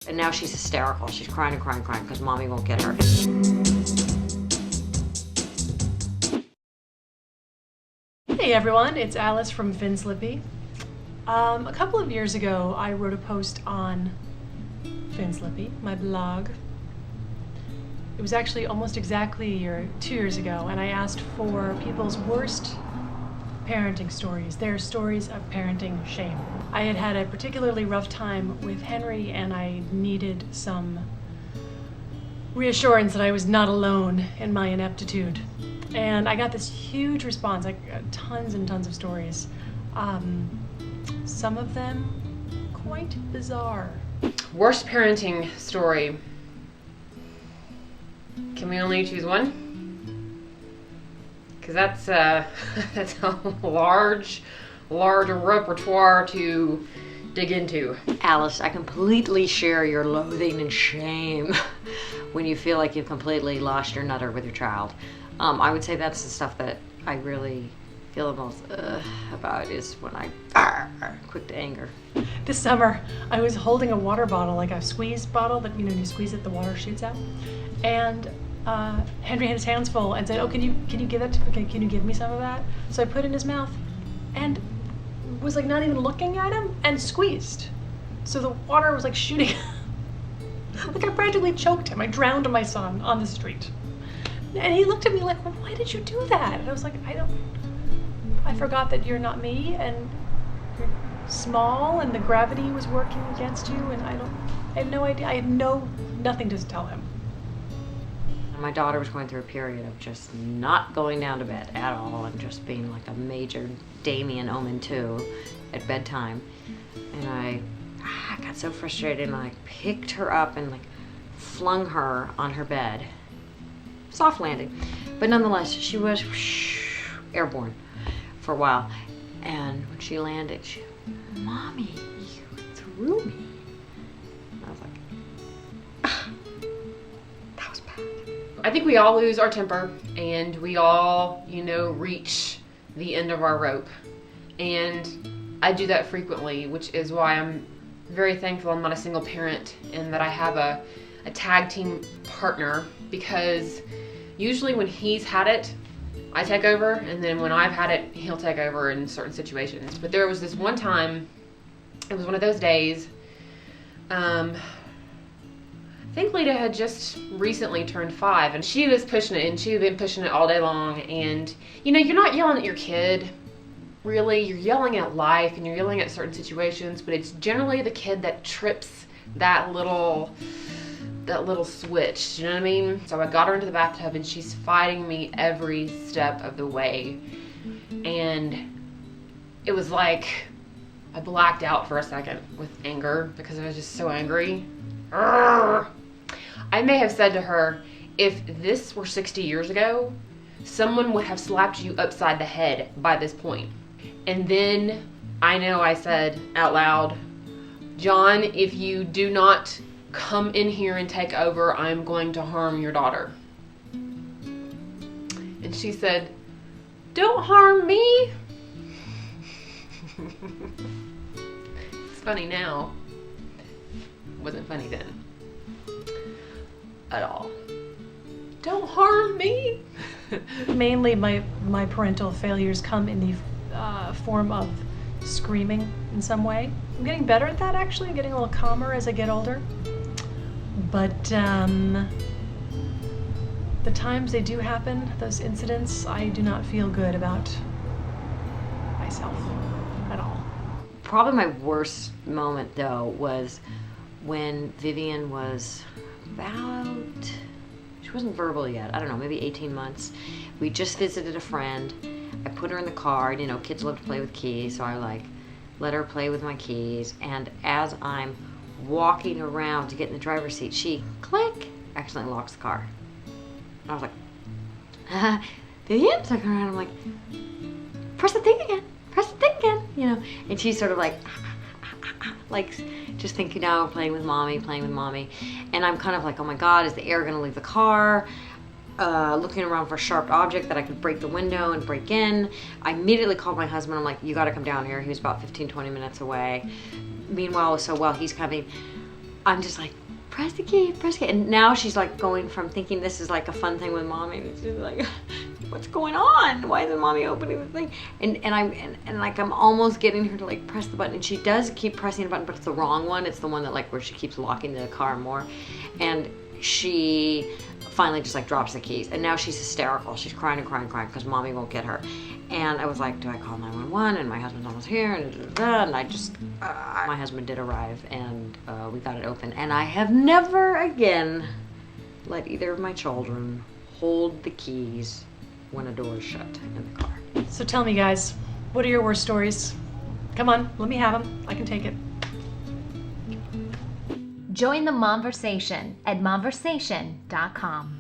And now she's hysterical. She's crying and crying and crying because mommy won't get her. Hey everyone, it's Alice from Finslippy. A couple of years ago, I wrote a post on Finslippy, my blog. It was actually almost exactly 2 years ago, and I asked for people's worst parenting stories, their stories of parenting shame. I had had a particularly rough time with Henry, and I needed some reassurance that I was not alone in my ineptitude. And I got this huge response, like tons and tons of stories. Some of them quite bizarre. Worst parenting story. Can we only choose one? Because that's a large repertoire to dig into. Alice, I completely share your loathing and shame when you feel like you've completely lost your nutter with your child. I would say that's the stuff that I really feel the most about is when I quick to anger. This summer, I was holding a water bottle, like a squeeze bottle that, you squeeze it, the water shoots out. And Henry had his hands full and said, "Oh, can you give that? Can you give me some of that?" So I put it in his mouth, and was like not even looking at him, and squeezed. So the water was like shooting. Like I practically choked him. I drowned my son on the street. And he looked at me like, "Well, why did you do that?" And I was like, I forgot that you're not me, and you're small, and the gravity was working against you, and I had no idea. I had nothing to tell him. My daughter was going through a period of just not going down to bed at all and just being like a major Damien Omen 2 at bedtime. And I got so frustrated, and I picked her up and like flung her on her bed. Soft landing. But nonetheless, she was airborne for a while. And when she landed, she, "Mommy, you threw me." And I was like, that was bad. I think we all lose our temper, and we all, reach the end of our rope. And I do that frequently, which is why I'm very thankful I'm not a single parent and that I have a tag team partner, because usually when he's had it, I take over, and then when I've had it, he'll take over in certain situations. But there was this one time, it was one of those days, I think Lita had just recently turned 5, and she was pushing it, and she had been pushing it all day long. And you're not yelling at your kid, really. You're yelling at life, and you're yelling at certain situations, but it's generally the kid that trips that little switch, you know what I mean? So I got her into the bathtub, and she's fighting me every step of the way. And it was like I blacked out for a second with anger because I was just so angry. Urgh. I may have said to her, if this were 60 years ago, someone would have slapped you upside the head by this point. And then I know I said out loud, "John, if you do not come in here and take over, I'm going to harm your daughter." And she said, "Don't harm me." It's funny now. It wasn't funny then. At all. Don't harm me. Mainly my parental failures come in the form of screaming in some way. I'm getting better at that, actually. I'm getting a little calmer as I get older. But the times they do happen, those incidents, I do not feel good about myself at all. Probably my worst moment, though, was when Vivian was she wasn't verbal yet, I don't know, maybe 18 months. We just visited a friend. I put her in the car, and kids love to play with keys, so I let her play with my keys. And as I'm walking around to get in the driver's seat, she, click, accidentally locks the car. And I was like, Vivian? So I come around, I'm like, press the thing again, and she's sort of like just thinking, playing with mommy. And I'm kind of like, oh my God, is the air gonna leave the car? Looking around for a sharp object that I could break the window and break in. I immediately called my husband. I'm like, you gotta come down here. He was about 15-20 minutes away. Meanwhile, so while he's coming, I'm just like, press the key. And now she's like going from thinking this is like a fun thing with mommy, and she's like, what's going on? Why isn't mommy opening the thing? And like I'm almost getting her to like press the button, and she does keep pressing the button, but it's the wrong one. It's the one that like where she keeps locking the car more, and she finally just like drops the keys, and now she's hysterical. She's crying because mommy won't get her. And I was like, do I call 911? And my husband's almost here, and I just, my husband did arrive, and we got it open. And I have never again let either of my children hold the keys when a door is shut in the car. So tell me, guys, what are your worst stories? Come on, let me have them. I can take it. Join the Momversation at momversation.com.